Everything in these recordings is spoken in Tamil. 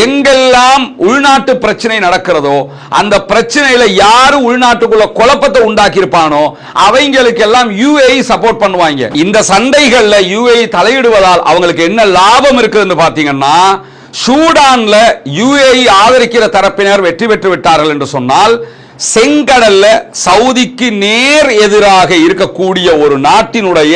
எங்கெல்லாம் உள்நாட்டு பிரச்சனை நடக்கிறதோ அந்த பிரச்சனையில யாரு உள்நாட்டுக்குள்ள குழப்பத்தை உண்டாக்கி இருப்பானோ அவங்களுக்கு எல்லாம் UAE சப்போர்ட் பண்ணுவாங்க. இந்த சண்டைகள்ல UAE தலையிடுவதால் அவங்களுக்கு என்ன லாபம் இருக்குதுன்னு பாத்தீங்கன்னா, சூடான்ல UAE ஆதரிக்கிற தரப்பினர் வெற்றி பெற்று விட்டார்கள் என்று சொன்னால், செங்கடல்ல சவுதிக்கு நேர் எதிராக இருக்கக்கூடிய ஒரு நாட்டினுடைய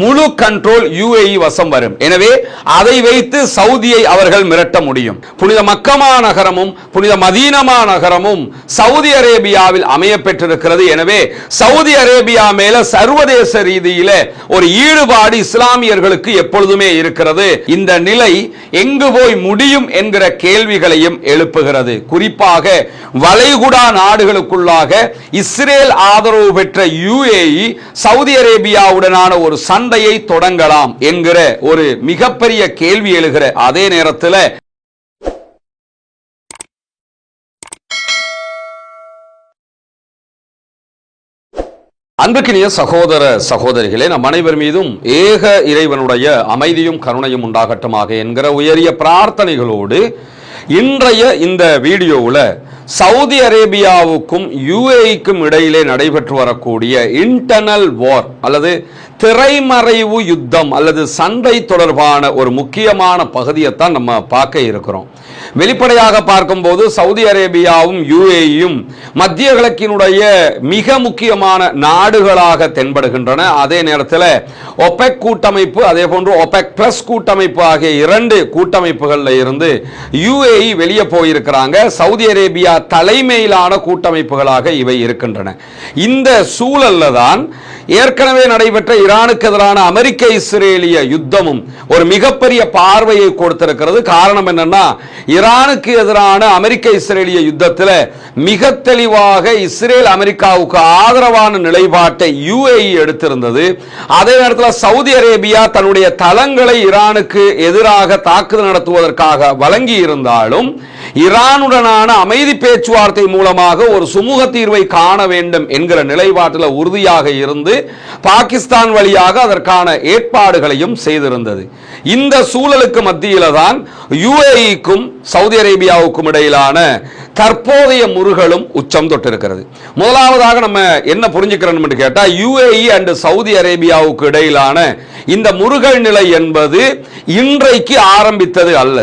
முழு கண்ட்ரோல் UAE வசம் வரும். எனவே அதை வைத்து சவுதியை அவர்கள் மிரட்ட முடியும். புனித மக்கமா நகரமும் புனித மதீனமா நகரமும் சவுதி அரேபியாவில் அமைய பெற்றிருக்கிறது. எனவே சவுதி அரேபியா மேல சர்வதேச ரீதியில ஒரு ஈடுபாடு இஸ்லாமியர்களுக்கு எப்பொழுதுமே இருக்கிறது. இந்த நிலை எங்கு போய் முடியும் என்கிற கேள்விகளையும் எழுப்புகிறது. குறிப்பாக வளைகுடா நாடுகளுக்குள்ளாக இஸ்ரேல் ஆதரவு பெற்ற UAE சவுதி அரேபியாவுடனான ஒரு சண்டையை தொடங்கலாம் என்கிற ஒரு மிகப்பெரிய கேள்வி எழுகிற அதே நேரத்தில் அன்புக்கினிய சகோதர சகோதரிகளே, நம் அனைவர் மீதும் ஏக இறைவனுடைய அமைதியும் கருணையும் உண்டாகட்டுமாக என்கிற உயரிய பிரார்த்தனைகளோடு இன்றைய இந்த வீடியோவில் சவுதி அரேபியாவுக்கும் UAEக்கும் இடையிலே நடைபெற்று வரக்கூடிய இன்டர்னல் வார் அல்லது திரைமறைவு யுத்தம் அல்லது சண்டை தொடர்பான ஒரு முக்கியமான பகுதியைத்தான் நம்ம பார்க்க இருக்கிறோம். வெளிப்படையாக பார்க்கும்போது சவுதி அரேபியாவும் UAEயும் மத்திய கிழக்கினுடைய மிக முக்கியமான நாடுகளாக தென்படுகின்றன. அதே நேரத்தில் OPEC கூட்டமைப்பு, அதே போன்று OPEC பிளஸ் கூட்டமைப்பு ஆகிய இரண்டு கூட்டமைப்புகளில் இருந்து UAE வெளியே போயிருக்கிறாங்க. சவுதி அரேபியா தலைமையிலான கூட்டமைப்புகளாக இவை இருக்கின்றன. இந்த சூழல்ல தான் ஏற்கனவே நடைபெற்ற ஈரானுக்கு எதிரான அமெரிக்க இஸ்ரேலிய யுத்தமும் ஒரு மிகப்பெரிய பார்வையை கொடுத்திருக்கிறது. காரணம் என்னன்னா, ஈரானுக்கு எதிரான அமெரிக்க இஸ்ரேலிய யுத்தத்தில் மிக தெளிவாக இஸ்ரேல் அமெரிக்காவுக்கு ஆதரவான நிலைப்பாட்டை UAE எடுத்திருந்தது. அதே நேரத்தில் சவுதி அரேபியா தன்னுடைய தளங்களை ஈரானுக்கு எதிராக தாக்குதல் நடத்துவதற்காக வழங்கி இருந்தாலும் ஈரானுடனான அமைதி பேச்சுவார்த்தை மூலமாக ஒரு சுமூக தீர்வை காண வேண்டும் என்கிற நிலைப்பாட்டில் உறுதியாக இருந்து பாகிஸ்தான் வழியாக அதற்கான ஏற்பாடுகளையும் செய்திருந்தது. இந்த சூழலுக்கு மத்தியில தான் UAEக்கும் சவுதி அரேபியாவுக்கும் இடையிலான தற்போதைய முருகலும் உச்சம் தொட்டிருக்கிறது. முதலாவதாக நம்ம என்ன புரிஞ்சுக்கிறோம் கேட்டா, UAE அண்ட் சவுதி அரேபியாவுக்கு இடையிலான இந்த முருகல் நிலை என்பது இன்றைக்கு ஆரம்பித்தது அல்ல.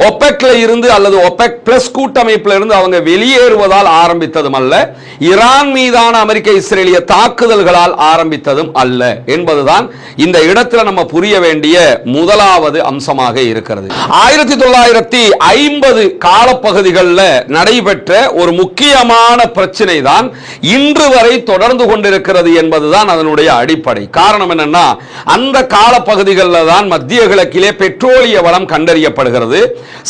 OPECல இருந்து அல்லது OPEC பிளஸ் கூட்டமைப்பில் இருந்து அவங்க வெளியேறுவதால் ஆரம்பித்ததும் அல்ல, ஈரான் மீதான அமெரிக்க இஸ்ரேலிய தாக்குதல்களால் ஆரம்பித்ததும் அல்ல என்பதுதான் இந்த இடத்துல நம்ம புரிய வேண்டிய முதலாவது அம்சமாக இருக்கிறது. 1950 காலப்பகுதிகளில் நடைபெற்ற ஒரு முக்கியமான பிரச்சனை தான் இன்று வரை தொடர்ந்து கொண்டிருக்கிறது என்பதுதான் அதனுடைய அடிப்படை. காரணம் என்னன்னா, அந்த காலப்பகுதிகளில் தான் மத்திய கிழக்கிலே பெட்ரோலிய வளம் கண்டறியப்படுகிறது.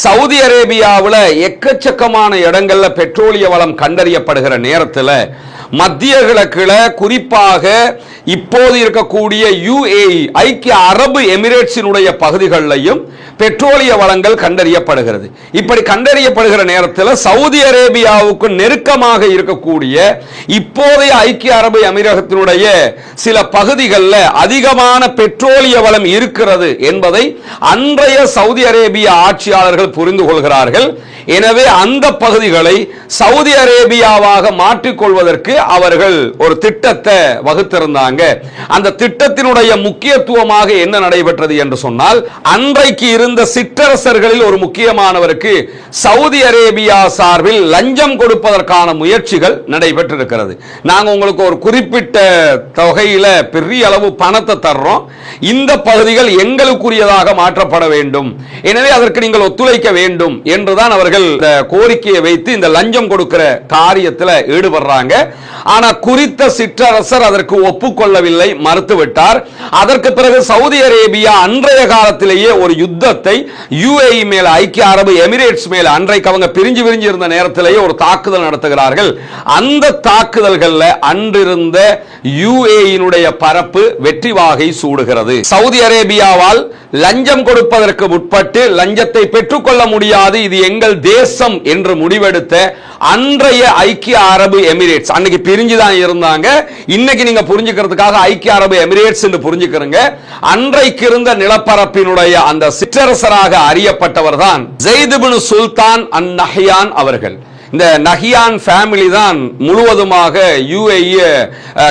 சவுதி அரேபியாவில் எக்கச்சக்கமான இடங்கள்ல பெட்ரோலிய வளம் கண்டறியப்படுகிற நேரத்தில் மத்திய கிழக்குல குறிப்பாக இப்போது இருக்கக்கூடிய UAE ஐக்கிய அரபு எமிரேட்ஸினுடைய பகுதிகளிலும் பெட்ரோலிய வளங்கள் கண்டறியப்படுகிறது. இப்படி கண்டறியப்படுகிற நேரத்தில் சவுதி அரேபியாவுக்கு நெருக்கமாக இருக்கக்கூடிய இப்போதைய ஐக்கிய அரபு எமிரகத்தினுடைய சில பகுதிகளில் அதிகமான பெட்ரோலிய வளம் இருக்கிறது என்பதை அன்றைய சவுதி அரேபிய ஆட்சியாளர்கள் புரிந்து கொள்கிறார்கள். எனவே அந்த பகுதிகளை சவுதி அரேபியாவாக மாற்றிக்கொள்வதற்கு அவர்கள் ஒரு திட்டத்தை வகுத்திருந்தாங்க. அந்த திட்டத்தினுடைய முக்கியத்துவமாக என்ன நடைபெற்றது என்று சொன்னால், அன்றைக்கு இருந்த சிற்றரசர்களில் ஒரு முக்கியமானவருக்கு சவுதி அரேபியா சார்பில் லஞ்சம் கொடுப்பதற்கான முயற்சிகள் நடைபெற்றிருக்கிறது. நாங்க உங்களுக்கு ஒரு குறிப்பிட்ட தொகையில பெரிய அளவு பணத்தை தர்றோம், இந்த பகுதிகள் எங்களுக்குரியதாக மாற்றப்பட வேண்டும், எனவே அதற்கு நீங்கள் ஒத்துழைக்க வேண்டும் என்றுதான் அவர்கள் கோரிக்கையை வைத்து இந்த லஞ்சம் கொடுக்கிற காரியத்தில் ஈடுபடுறாங்க. ஆனா குறித்த சிற்றரசர் அதற்கு ஒப்புக்கொள்ளவில்லை, மறுத்துவிட்டார். அதற்கு பிறகு சவுதி அரேபியா அன்றைய காலத்திலேயே ஒரு யுத்தத்தை UAE மேல, ஐக்கிய அரபு எமிரேட்ஸ் மேல, அன்றைக்கு அவங்க பிரிஞ்சு இருந்த நேரத்திலேயே ஒரு தாக்குதல் நடத்துகிறார்கள். அந்த தாக்குதல்கள்ல அன்றிருந்த UAE பரப்பு வெற்றி வாகை சூடுகிறது. சவுதி அரேபியாவால் லஞ்சம் கொடுப்பதற்கு முற்பட்டு லஞ்சத்தை பெற்றுக்கொள்ள முடியாது, இது எங்கள் தேசம் என்று முடிவெடுத்த அன்றைய ஐக்கிய அரபு எமிரேட்ஸ், அன்னைக்கு அன்னைக்கு பிரிஞ்சு தான் இருந்தாங்க. இன்னைக்கு நீங்க புரிஞ்சுக்கிறதுக்காக ஐக்கிய அரபு எமிரேட்ஸ் என்று புரிஞ்சுக்கிறீங்க. அன்றைக்கு இருந்த நிலப்பரப்பினுடைய அந்த சிற்றரசராக அறியப்பட்டவர் தான் ஸைத் இப்னு சுல்தான் அன்-நஹ்யான் அவர்கள். இந்த நஹ்யான் ஃபேமிலி தான் முழுவதுமாக யுஏஇ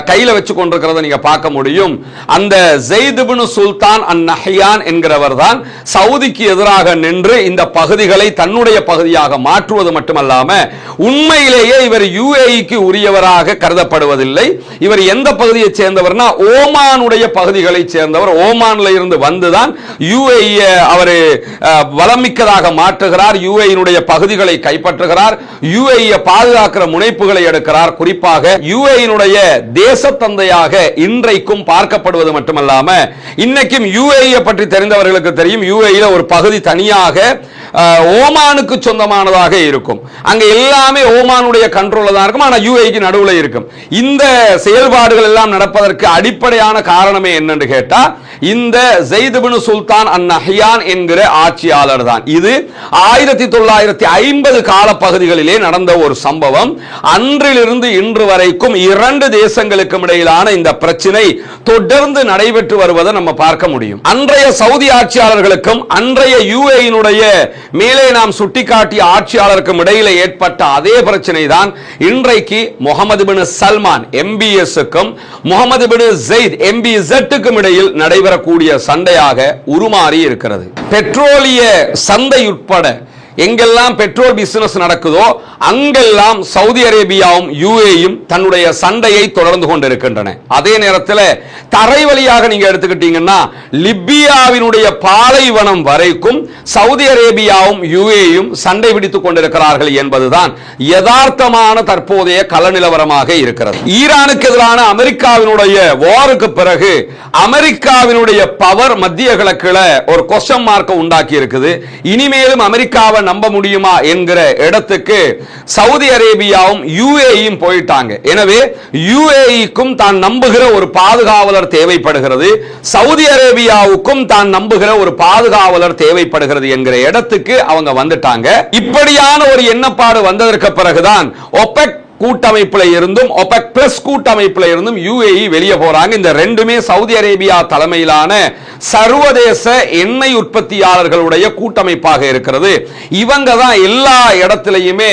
கையில வச்சு கொண்டிருக்கிறத நீங்க பார்க்க முடியும். அந்த ஸைத் இப்னு சுல்தான் அன்-நஹ்யான் என்கிறவர் தான் சவுதிக்கு எதிராக நின்று இந்த பகுதிகளை தன்னுடைய பகுதியாக மாற்றுவது மட்டுமல்லாம உண்மையிலேயே இவர் யுஏஇக்கு உரியவராக கருதப்படுவதில்லை. இவர் எந்த பகுதியை சேர்ந்தவர்னா ஓமானுடைய பகுதிகளை சேர்ந்தவர். ஓமான்ல இருந்து வந்துதான் யுஏஇ அவர் வளமிக்கதாக மாற்றுகிறார். யுஏஇனுடைய பகுதிகளை கைப்பற்றுகிறார். யுஏஇ பாதுகாக்கிற முனைப்புகளை எடுக்கிறார். குறிப்பாக யுஏஇனுடைய தேசத்தந்தையாக இன்றைக்கும் பார்க்கப்படுவது மட்டுமல்லாம இன்னைக்கும் யுஏஇ பற்றி தெரிந்தவர்களுக்கு தெரியும். யுஏஇ ஒரு பகுதி தனியாக ஓமானுக்கு சொந்தமானதாக இருக்கும். அங்க எல்லாமே ஓமானுடைய கண்ட்ரோல்ல தான் இருக்கும். ஆனா யுஏஇக்கு நடுவுல இருக்கும். இந்த செயல்பாடுகள் எல்லாம் நடப்பதற்கு அடிப்படையான காரணமே என்னன்னு கேட்டா இந்த ஸைத் இப்னு சுல்தான் அன்-நஹ்யான் என்கிற ஆட்சியாளர் தான். இது 1950 கால பகுதிகளிலே நடந்த ஒரு சம்பவம். அன்றிலிருந்து இன்று வரைக்கும் இரண்டு தேசங்களுக்கும் இடையிலான இந்த பிரச்சனை தொடர்ந்து நடைபெற்று வருவதை நம்ம பார்க்க முடியும். அன்றைய சவுதி ஆட்சியாளர்களுக்கும் அன்றைய யுஏஇனுடைய மேலே நாம் சுட்டிக்காட்டிய ஆட்சியாளருக்கும் இடையில ஏற்பட்ட அதே பிரச்சனை தான் இன்றைக்கு முகமது பின் சல்மான் MBSக்கும் முகமது பின் ஸைத் MBZக்கும் இடையில் நடைபெறக்கூடிய சண்டையாக உருமாறி இருக்கிறது. பெட்ரோலிய சந்தை உட்பட எங்கெல்லாம் பெட்ரோல் பிசினஸ் நடக்குதோ அங்கெல்லாம் சவுதி அரேபியாவும் யுஏஇயும் தன்னுடைய சண்டையை தொடர்ந்து கொண்டிருக்கின்றன. அதே நேரத்தில் தரை வழியாக நீங்க எடுத்துக்கிட்டீங்கன்னா லிபியாவினுடைய பாலைவனம் வரைக்கும் சவுதி அரேபியாவும் யுஏஇயும் சண்டை பிடித்துக் கொண்டிருக்கிறார்கள் என்பதுதான் யதார்த்தமான தற்போதைய கள நிலவரமாக இருக்கிறது. ஈரானுக்கு எதிரான அமெரிக்காவினுடைய வாருக்கு பிறகு அமெரிக்காவினுடைய பவர் மத்திய கிழக்கில் ஒரு கொஸ்டின் மார்க்கை உண்டாக்கி இருக்குது. இனிமேலும் அமெரிக்காவை நம்ப முடியுமா என்கிற இடத்துக்கு சவுதி அரேபியாவும் யுஏஇயும் போயிட்டாங்க. எனவே யுஏஇக்கும் தான் நம்புகிற ஒரு பாதுகாவலர் தேவைப்படுகிறது, சவுதி அரேபியாவுக்கும் தான் நம்புகிற ஒரு பாதுகாவலர் தேவைப்படுகிறது என்கிற இடத்துக்கு அவங்க வந்துட்டாங்க. இப்படியான ஒரு எண்ணப்பாடு வந்ததற்கு பிறகுதான் ஒபெக் கூட்டமைப்புல இருந்தும் OPEC பிளஸ் கூட்டமைப்புல இருந்தும் யுஏஇ வெளியே போறாங்க. இந்த ரெண்டுமே சவுதி அரேபியா தலைமையிலான சர்வதேச எண்ணெய் உற்பத்தியாளர்களுடைய கூட்டமைப்பாக இருக்கிறது. இவங்க தான் எல்லா இடத்திலையுமே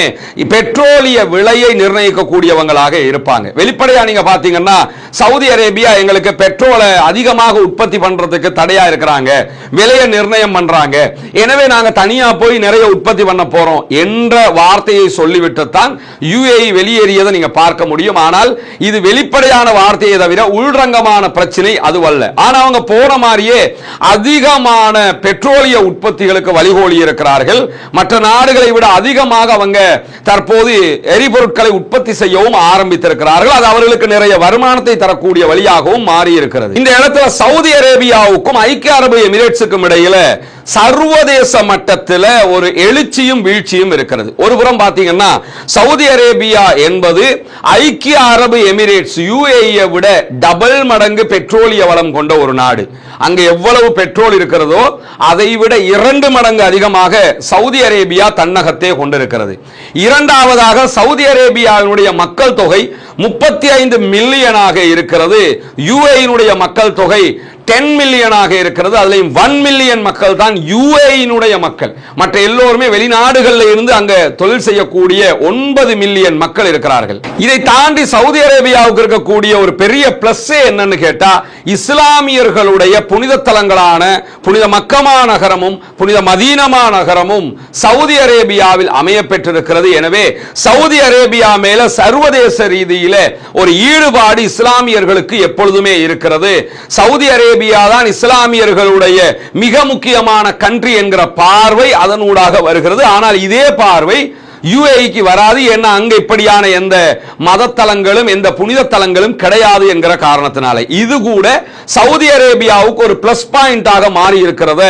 பெட்ரோலிய விலையை நிர்ணயிக்கக்கூடியவங்களாக இருப்பாங்க. வெளிப்படையா நீங்க பாத்தீங்கன்னா சவுதி அரேபியா எங்களுக்கு பெட்ரோலை அதிகமாக உற்பத்தி பண்றதுக்கு தடையா இருக்கிறாங்க, விலையை நிர்ணயம் பண்றாங்க, எனவே நாங்க தனியா போய் நிறைய உற்பத்தி பண்ண போறோம் என்ற வார்த்தையை சொல்லிவிட்டு தான் யுஏஇ வெளியேறியதை நீங்க பார்க்க முடியும். ஆனால் இது வெளிப்படையான வார்த்தையை தவிர உள்ரங்கமான பிரச்சனை அதுவல்ல. ஆனா அவங்க போன மாதிரியே அதிகமான பெட்ரோலிய உற்பத்திகளுக்கு வழிகோலி இருக்கிறார்கள். மற்ற நாடுகளை விட அதிகமாக அவங்க தற்போது எரிபொருட்களை உற்பத்தி செய்யவும் ஆரம்பித்திருக்கிறார்கள். அது அவர்களுக்கு நிறைய வருமானத்தை தரக்கூடிய வழியாகவும் மாறி இருக்கிறது. இந்த இடத்துல சவுதி அரேபியாவுக்கும் ஐக்கிய அரபு எமிரேட்ஸுக்கும் இடையில சர்வதேச மட்டத்தில் ஒரு எழுச்சியும் வீழ்ச்சியும் இருக்கிறது. ஒரு புறம் பாத்தீங்கன்னா சவுதி அரேபியா என்பது ஐக்கிய அரபு எமிரேட்ஸ் யுஏஇ விட டபுள் மடங்கு பெட்ரோலிய வளம் கொண்ட ஒரு நாடு. அங்க எவ்வளவு பெட்ரோல் இருக்கிறதோ அதை விட 2 மடங்கு அதிகமாக சவுதி அரேபியா தன்னகத்தே கொண்டிருக்கிறது. இரண்டாவதாக சவுதி அரேபியாவினுடைய மக்கள் தொகை 35 மில்லியனாக இருக்கிறது. யுஏஇனுடைய மக்கள் தொகை 10 மில்லியனாக இருக்கிறது. அதுலயும் 1 மில்லியன் மக்கள் தான் யுஏஇனுடைய மக்கள். மற்ற எல்லோருமே வெளிநாடுகளில் இருந்து அங்க தொழில் செய்யக்கூடிய 9 மில்லியன் மக்கள் இருக்கிறார்கள். இதை தாண்டி சவுதி அரேபியாவுக்கு இருக்கக்கூடிய ஒரு பெரிய பிளஸ் என்னன்னு கேட்டா இஸ்லாமியர்களுடைய புனித தலங்களான புனித மக்கமா நகரமும் புனித மதீனமா நகரமும் சவுதி அரேபியாவில் அமைய பெற்றிருக்கிறது. எனவே சவுதி அரேபியா மேல சர்வதேச ரீதியில ஒரு ஈடுபாடு இஸ்லாமியர்களுக்கு எப்பொழுதுமே இருக்கிறது. சவுதி அரேபியா தான் இஸ்லாமியர்களுடைய மிக முக்கியமான கண்ட்ரி என்கிற பார்வை அதனூடாக வருகிறது. ஆனால் இதே பார்வை யுஏஇக்கு வராது. ஏன்னா அங்க இப்படியான எந்த மத தலங்களும் எந்த புனித தலங்களும் கிடையாது என்கிற காரணத்தினால இது கூட சவுதி அரேபியாவுக்கு ஒரு பிளஸ் பாயிண்டாக மாறி இருக்கிறத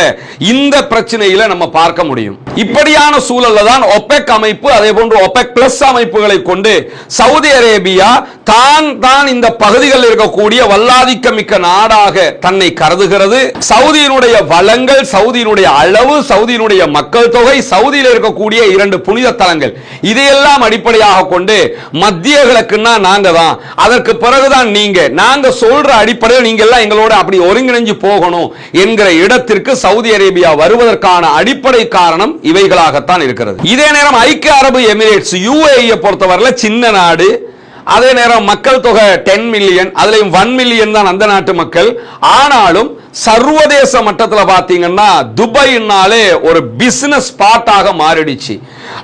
இந்த பிரச்சனையில நம்ம பார்க்க முடியும். இப்படியான சூழல்ல தான் ஒபெக் அமைப்பு அதே போன்று ஒபெக் பிளஸ் அமைப்புகளை கொண்டு சவுதி அரேபியா தான் இந்த பகுதிகளில் இருக்கக்கூடிய வல்லாதிக்க மிக்க நாடாக தன்னை கருதுகிறது. சவுதியினுடைய வளங்கள், சவுதியினுடைய அளவு, சவுதியினுடைய மக்கள் தொகை, சவுதியில் இருக்கக்கூடிய 2 புனித தலங்கள் திட்டங்கள், இதையெல்லாம் அடிப்படையாக கொண்டு மத்திய கிழக்குன்னா நாங்க தான், அதற்கு பிறகுதான் நாங்க சொல்ற அடிப்படையில் நீங்க எல்லாம் எங்களோட அப்படி ஒருங்கிணைஞ்சு போகணும் என்கிற இடத்திற்கு சவுதி அரேபியா வருவதற்கான அடிப்படை காரணம் இவைகளாகத்தான் இருக்கிறது. இதே நேரம் ஐக்கிய அரபு எமிரேட்ஸ் UAE பொறுத்தவரை சின்ன நாடு, அதே நேரம் மக்கள் தொகை 10 மில்லியன், அதுலயும் 1 மில்லியன் தான் அந்த நாட்டு மக்கள். ஆனாலும் சர்வதேச மட்டத்தில் பாத்தீங்கன்னா துபாய்னாலே ஒரு பிசினஸ் ஸ்பாட்டாக மாறிடுச்சு.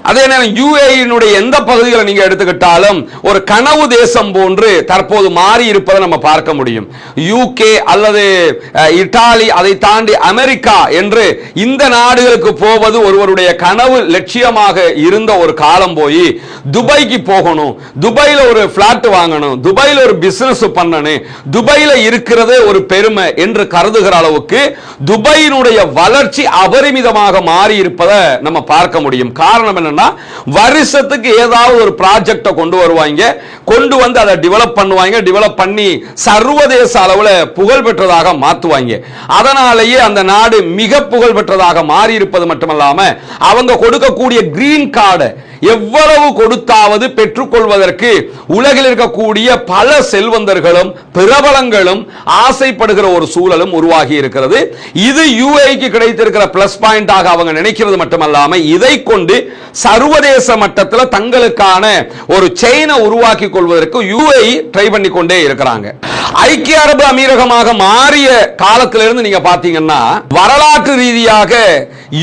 அதே நேரம் UAE எந்த பகுதிகளை நீங்க எடுத்துக்கிட்டாலும் ஒரு கனவு தேசம் போன்று தற்போது மாறி இருப்பதை நம்ம பார்க்க முடியும். UK அல்லது இத்தாலி, அதை தாண்டி அமெரிக்கா என்று இந்த நாடுகளுக்கு போவது ஒருவருடைய கனவு லட்சியமாக இருந்த ஒரு காலம் போய் துபாய்க்கு போகணும், துபாயில ஒரு பிளாட் வாங்கணும், துபாயில ஒரு பிசினஸ் பண்ணணும், துபாயில இருக்கிறதே ஒரு பெருமை என்று கருதுகிற அளவுக்கு துபாயினுடைய வளர்ச்சி அபரிமிதமாக மாறி இருப்பதை நம்ம பார்க்க முடியும். காரணம் என்னன்னா, வருஷத்துக்கு ஏதாவது ஒரு ப்ராஜெக்ட கொண்டு வருவாங்க, கொண்டு வந்து அதை டெவலப் பண்ணுவாங்க, டெவலப் பண்ணி சர்வதேச அளவில் புகழ் பெற்றதாக மாத்துவாங்க. அதனாலேயே அந்த நாடு மிக புகழ் பெற்றதாக மாறி இருப்பது மட்டுமல்லாம அவங்க கொடுக்கக்கூடிய கிரீன் கார்டு எவ்வளவு கொடுத்தாவது பெற்றுக்கொள்வதற்கு உலகில் இருக்கக்கூடிய பல செல்வந்தர்களும் பிரபலங்களும் ஆசைப்படுகிற ஒரு சூழலும் உருவாகி இருக்கிறது. இது UAE கிடைத்திருக்கிற பிளஸ் பாயிண்டாக அவங்க நினைக்கிறது மட்டுமல்லாம இதை கொண்டு சர்வதேச மட்டத்தில் தங்களுக்கான ஒரு செயினை உருவாக்கி கொள்வதற்கு UAE ட்ரை பண்ணி கொண்டே இருக்கிறாங்க. ஐக்கிய அரபு அமீரகமாக மாறிய காலத்திலிருந்து நீங்க பாத்தீங்கன்னா வரலாற்று ரீதியாக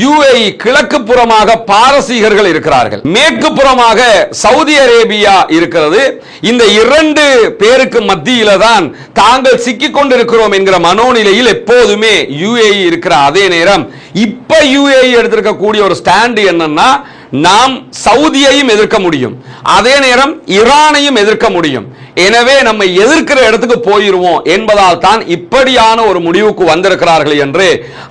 UAE கிழக்கு புறமாக பாரசீகர்கள் இருக்கிறார்கள், மேற்கு புறமாக சவுதி அரேபியா இருக்கிறது. இந்த இரண்டு பேருக்கு மத்தியில தான் தாங்கள் சிக்கிக் கொண்டிருக்கிறோம் என்கிற மனோநிலையில் எப்போதுமே UAE இருக்கிற அதே நேரம் இப்ப UAE எடுத்திருக்கக்கூடிய ஒரு ஸ்டாண்ட் என்னன்னா, நாம் சவுதியையும் எதிர்க்க முடியும், அதே நேரம் ஈரானையும் எதிர்க்க முடியும், எனவே நம்ம எதிர்க்கிற இடத்துக்கு போயிருவோம் என்பதால் தான் இப்படியான ஒரு முடிவுக்கு வந்திருக்கிறார்கள் என்று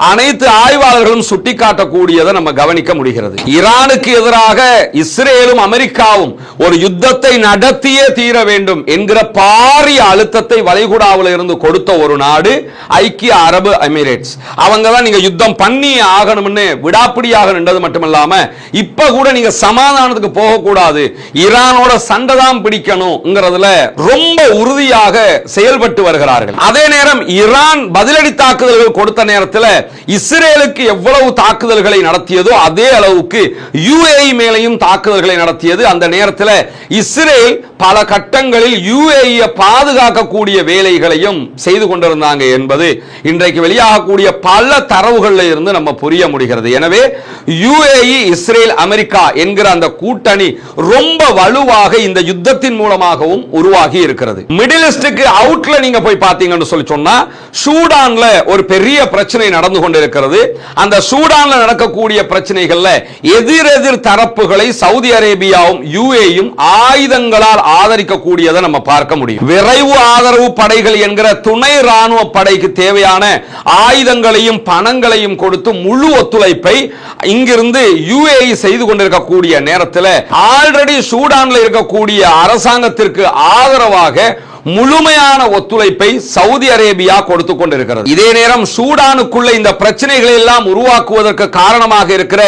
அனைத்து ஆய்வாளர்களும் சுட்டிக்காட்டக்கூடியதை நம்ம கவனிக்க முடிகிறது. ஈரானுக்கு எதிராக இஸ்ரேலும் அமெரிக்காவும் ஒரு யுத்தத்தை நடத்தியே தீர வேண்டும் என்கிற பாரிய அழுத்தத்தை வளைகுடாவில் இருந்து கொடுத்த ஒரு நாடு ஐக்கிய அரபு எமிரேட்ஸ். அவங்க தான் நீங்க யுத்தம் பண்ணி ஆகணும்னு விடாப்பிடியாக நின்றது மட்டுமல்லாம இப்ப கூட நீங்க சமாதானத்துக்கு போக கூடாது, ஈரானோட சண்டை தான் பிடிக்கணும்ங்கிறதுல ரொம்ப உறுதியாக செயல்பட்டு வருகிறார்கள். அதே நேரம் ஈரான் பதிலடி தாக்குதல்கள் கொடுத்த நேரத்தில் இஸ்ரேலுக்கு எவ்வளவு தாக்குதல்களை நடத்தியதோ அதே அளவுக்கு UAE மேலையும் தாக்குதல்களை நடத்தியது. அந்த நேரத்தில் இஸ்ரேல் பல கட்டங்களில் UAE பாதுகாக்கக்கூடிய வேலைகளையும் செய்து கொண்டிருந்தாங்க என்பது இன்றைக்கு வெளியாகக்கூடிய பல தரவுகளில் இருந்து நம்ம புரிய முடிகிறது. எனவே UAE இஸ்ரேல் அமெரிக்கா என்கிற அந்த கூட்டணி ரொம்ப வலுவாக இந்த யுத்தத்தின் மூலமாகவும் உருவாகி இருக்கிறது. மிடில் ஈஸ்டுக்கு அவுட்ல நீங்க போய் பாத்தீங்கன்னு சொல்லி சொன்னா சூடான்ல ஒரு பெரிய பிரச்சனை நடந்து கொண்டிருக்கிறது. அந்த சூடான்ல நடக்கக்கூடிய பிரச்சனைகள்ல எதிரெதிர் தரப்புகளை சவுதி அரேபியாவும் UAEயும் ஆயுதங்களால் ஆதரிக்கக்கூடியதை நம்ம பார்க்க முடியும். விரைவு ஆதரவு படைகள் என்கிற துணை ராணுவ படைக்கு தேவையான ஆயுதங்களையும் பணங்களையும் கொடுத்து முழு ஒத்துழைப்பை இங்கிருந்து UAE செய்து கொண்டிருக்கக்கூடிய நேரத்தில் ஆல்ரெடி சூடான்ல இருக்கக்கூடிய அரசாங்கத்திற்கு ஆதரவாக முழுமையான ஒத்துழைப்பை சவுதி அரேபியா கொடுத்துக் கொண்டிருக்கிறது. இதே நேரம் சூடானுக்குள்ள இந்த பிரச்சனைகளை எல்லாம் உருவாக்குவதற்கு காரணமாக இருக்கிற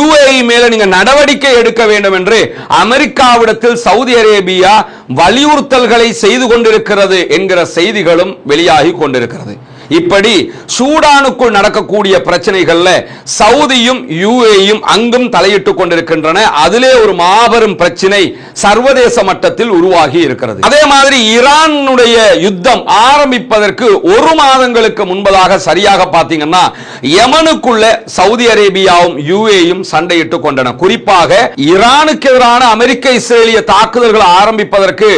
UAE மேல நீங்க நடவடிக்கை எடுக்க வேண்டும் என்று அமெரிக்காவிடத்தில் சவுதி அரேபியா வலியுறுத்தல்களை செய்து கொண்டிருக்கிறது என்கிற செய்திகளும் வெளியாகி கொண்டிருக்கிறது. இப்படி சூடானுக்குள் நடக்கக்கூடிய பிரச்சனைகள்ல சவுதியும் UAEயும் அங்கும் தலையிட்டுக் கொண்டிருக்கின்றன. அதிலே ஒரு மாபெரும் பிரச்சனை சர்வதேச மட்டத்தில் உருவாகி இருக்கிறது. அதே மாதிரி ஈரானுடைய யுத்தம் ஆரம்பிப்பதற்கு ஒரு மாதங்களுக்கு முன்பதாக சரியாக பார்த்தீங்கன்னா யமனுக்குள்ள சவுதி அரேபியாவும் UAEயும் சண்டையிட்டுக் கொண்டன. குறிப்பாக ஈரானுக்கு எதிரான அமெரிக்க இஸ்ரேலிய தாக்குதல்கள் ஆரம்பிப்பதற்கு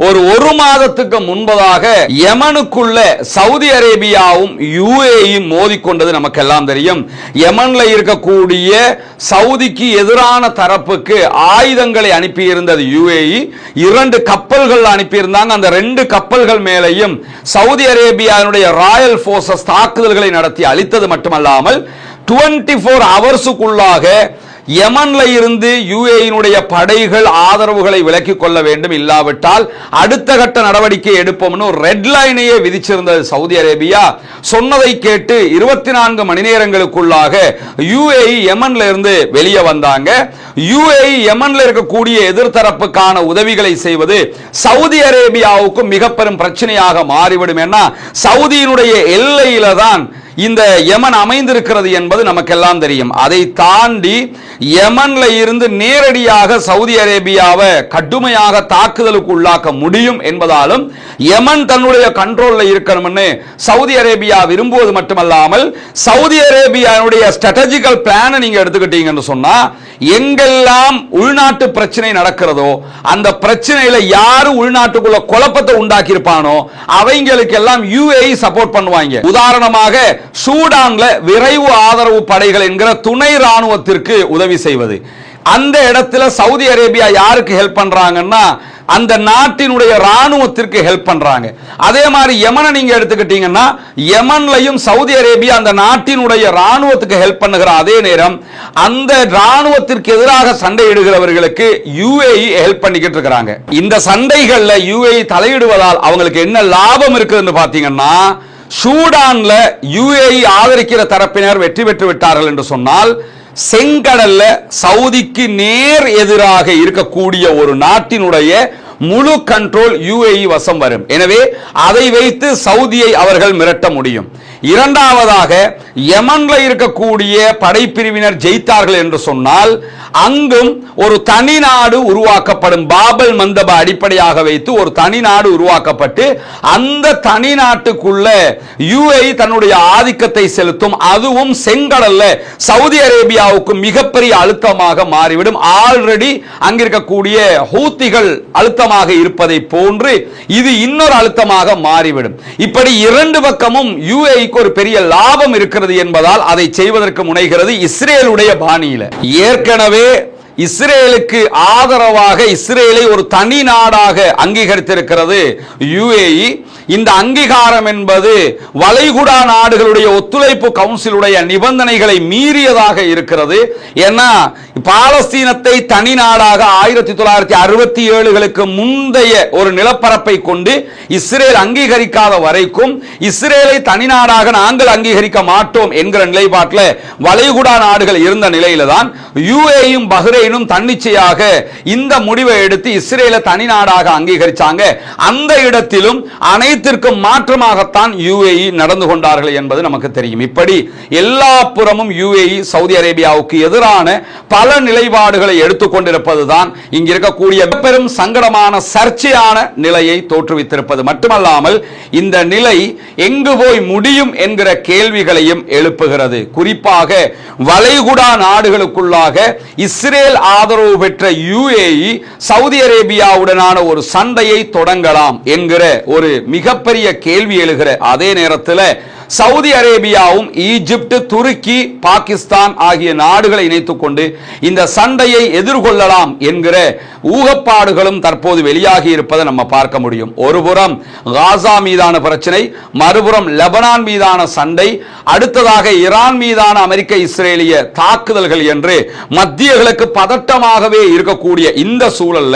ஒரு மாதத்துக்கு முன்பதாக யமனுக்குள்ள சவுதி அரேபியா UAE மோதிக்கொண்டது நமக்கு எல்லாம் தெரியும். யமன்ல இருக்கக்கூடிய சவுதிக்கு எதிரான தரப்புக்கு ஆயுதங்களை அனுப்பியிருந்தது UAE. 2 கப்பல்கள் அனுப்பியிருந்தாங்க. அந்த 2 கப்பல்கள் மேலையும் சவுதி அரேபியாவுடைய ராயல் போர்சஸ் தாக்குதல்களை நடத்தி அழித்தது மட்டுமல்லாமல் 24 ஹவர்ஸுக்குள்ளாக யமன்ல இருந்து யுஏஇனுடைய படைகள் ஆதரவுகளை விலக்கிக் கொள்ள வேண்டும், இல்லாவிட்டால் அடுத்த கட்ட நடவடிக்கை எடுப்போம்னு ஒரு ரெட் லைனையே விதிச்சிருந்தது சவுதி அரேபியா. சொன்னதை கேட்டு 24 மணி நேரங்களுக்குள்ளாக யுஏஇ யமன்ல இருந்து வெளியே வந்தாங்க. யுஏஇ யமன்ல இருக்கக்கூடிய எதிர்த்தரப்புக்கான உதவிகளை செய்வது சவுதி அரேபியாவுக்கு மிக பெரும் பிரச்சனையாக மாறிவிடும். ஏன்னா சவுதியினுடைய எல்லையில தான் இந்த யமன் அமைந்திருக்கிறது என்பது நமக்கெல்லாம் தெரியும். அதை தாண்டி யமன்ல இருந்து நேரடியாக சவுதி அரேபியாவை கடுமையாக தாக்குதலுக்கு உள்ளாக்க முடியும் என்பதாலும் யமன் தன்னுடைய கண்ட்ரோல்ல இருக்கணும்னு சவுதி அரேபியா விரும்புவது மட்டுமல்லாமல் சவுதி அரேபியாவுடைய ஸ்ட்ராட்டஜிக்கல் பிளானை நீங்க எடுத்துக்கிட்டீங்கன்னு சொன்னா எங்கெல்லாம் உள்நாட்டு பிரச்சனை நடக்கிறதோ அந்த பிரச்சனையில யாரு உள்நாட்டுக்குள்ள குழப்பத்தை உண்டாக்கி இருப்பானோ அவங்களுக்கு எல்லாம் யுஏஇ சப்போர்ட் பண்ணுவாங்க. உதாரணமாக சூடான்ல விரைவு ஆதரவு படைகள் என்கிற துணை ராணுவத்திற்கு உதவி செய்வது. அந்த இடத்துல சவுதி அரேபியா யாருக்கு ஹெல்ப் பண்றாங்கன்னா அந்த நாட்டினுடைய ராணுவத்திற்கு ஹெல்ப் பண்றாங்க. அதே மாதிரி யமனை நீங்க எடுத்துக்கிட்டீங்கன்னா யமன்லையும் சவுதி அரேபியா அந்த நாட்டினுடைய ராணுவத்துக்கு ஹெல்ப் பண்ணுகிற அதே நேரம் அந்த ராணுவத்திற்கு எதிராக சண்டையிடுகிறவர்களுக்கு யுஏஇ ஹெல்ப் பண்ணிக்கிட்டு இருக்காங்க. இந்த சண்டைகள்ல யுஏஇ தலையிடுவதால் அவங்களுக்கு என்ன லாபம் இருக்குதுன்னு பாத்தீங்கன்னா, சூடான்ல யுஏஇ ஆதரிக்கிற தரப்பினர் வெற்றி பெற்று விட்டார்கள் என்று சொன்னால் செங்கடல்ல சவுதிக்கு நேர் எதிராக இருக்கக்கூடிய ஒரு நாட்டினுடைய முழு கண்ட்ரோல் யுஏஇ வசம் வரும். எனவே அதை வைத்து சவுதியை அவர்கள் மிரட்ட முடியும். இரண்டாவதாக யமன்ல இருக்கக்கூடிய படைப்பிரிவினர் ஜெயித்தார்கள் என்று சொன்னால் அங்கும் ஒரு தனி நாடு உருவாக்கப்படும். பாபல் மந்தப அடிப்படையாக வைத்து ஒரு தனி நாடு உருவாக்கப்பட்டு அந்த தனி நாட்டுக்குள்ள யுஏஇ தன்னுடைய ஆதிக்கத்தை செலுத்தும். அதுவும் செங்கடல்ல சவுதி அரேபியாவுக்கு மிகப்பெரிய அழுத்தமாக மாறிவிடும். ஆல்ரெடி அங்கிருக்கக்கூடிய ஹூத்திகள் அழுத்தமாக இருப்பதை போன்று இது இன்னொரு அழுத்தமாக மாறிவிடும். இப்படி இரண்டு பக்கமும் யுஏஇக்கு ஒரு பெரிய லாபம் இருக்கிறது என்பதால் அதை செய்வதற்கு முனைகிறது இஸ்ரேலுடைய பாணியில. ஏற்கனவே இஸ்ரேலுக்கு ஆதரவாக இஸ்ரேலை ஒரு தனி நாடாக அங்கீகரித்திருக்கிறது யுஏஇ. இந்த அங்கீகாரம் என்பது வளைகுடா நாடுகளுடைய ஒத்துழைப்பு கவுன்சிலுடைய நிபந்தனைகளை மீறியதாக இருக்கிறது. ஏன்னா பாலஸ்தீனத்தை தனி நாடாக 1967களுக்கு முந்தைய ஒரு நிலப்பரப்பை கொண்டு இஸ்ரேல் அங்கீகரிக்காத வரைக்கும் இஸ்ரேலை தனி நாடாக நாங்கள் அங்கீகரிக்க மாட்டோம் என்கிற நிலைப்பாட்டில் வளைகுடா நாடுகள் இருந்த நிலையில தான் யுஏஇயும் பஹ்ரைனும் தன்னிச்சையாக இந்த முடிவை எடுத்து இஸ்ரேலை தனி நாடாக அங்கீகரிச்சாங்க. அந்த இடத்திலும் அனைத்திற்கும் மாற்றமாகத்தான் யுஏஇ நடந்து கொண்டார்கள் என்பது நமக்கு தெரியும். இப்படி எல்லா புறமும் யுஏஇ சவுதி அரேபியாவுக்கு எதிரான பல நிலைப்பாடுகளை எடுத்துக்கொண்டிருப்பதுதான் இங்க இருக்கக்கூடிய பெரும் சங்கடமான சர்ச்சையான நிலையை தோற்றுவித்திருப்பது மட்டுமல்லாமல் இந்த நிலை எங்கு போய் முடியும் என்கிற கேள்விகளையும் எழுப்புகிறது. குறிப்பாக வளைகுடா நாடுகளுக்குள்ளாக இஸ்ரேல் ஆதரவு பெற்ற யுஏஇ சவுதி அரேபியாவுடனான ஒரு சண்டையை தொடங்கலாம் என்கிற ஒரு மிகப்பெரிய கேள்வி எழுகிற அதே நேரத்தில் சவுதி அரேபியாவும் ஈஜிப்ட், துருக்கி, பாகிஸ்தான் ஆகிய நாடுகளை இணைத்துக் கொண்டு இந்த சண்டையை எதிர்கொள்ளலாம் என்கிற ஊகப்பாடுகளும் தற்போது வெளியாகி இருப்பதை நம்ம பார்க்க முடியும். ஒருபுறம் காசா மீதான பிரச்சனை, மறுபுறம் லெபனான் மீதான சண்டை, அடுத்ததாக ஈரான் மீதான அமெரிக்க இஸ்ரேலிய தாக்குதல்கள் என்று மத்தியர்களுக்கு பதட்டமாகவே இருக்கக்கூடிய இந்த சூழல்ல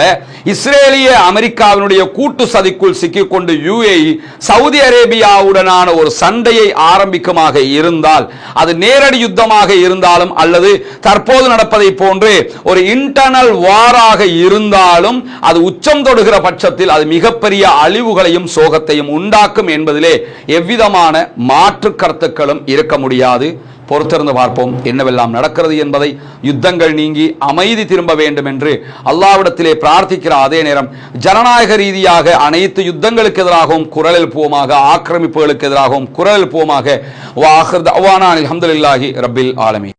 இஸ்ரேலிய அமெரிக்காவினுடைய கூட்டு சதிக்குள் சிக்கிக்கொண்டு யுஏஇ சவுதி அரேபியாவுடனான ஒரு சண்டையை ஆரம்பிக்குமாக இருந்தால் அது நேரடி யுத்தமாக இருந்தாலும் அல்லது தற்போது நடப்பதை போன்று ஒரு இன்டர்னல் வாராக இருந்தாலும் அது உச்சம் தொடுகிற பட்சத்தில் அது மிகப்பெரிய அழிவுகளையும் சோகத்தையும் உண்டாக்கும் என்பதிலே எவ்விதமான மாற்று கருத்துக்களும் இருக்க முடியாது. பொறுத்திருந்து பார்ப்போம் என்னவெல்லாம் நடக்கிறது என்பதை. யுத்தங்கள் நீங்கி அமைதி திரும்ப வேண்டும் என்று அல்லாஹ்விடத்திலே பிரார்த்திக்கிற அதே நேரம் ஜனநாயக ரீதியாக அனைத்து யுத்தங்களுக்கு எதிராகவும் குரல் எழுப்புவோமாக, ஆக்கிரமிப்புகளுக்கு எதிராகவும் குரல் எழுப்புவோமாக. வ ஆகிர் தஅவானா அல்ஹம்துலில்லாஹி ரப்பில் ஆலமீன்.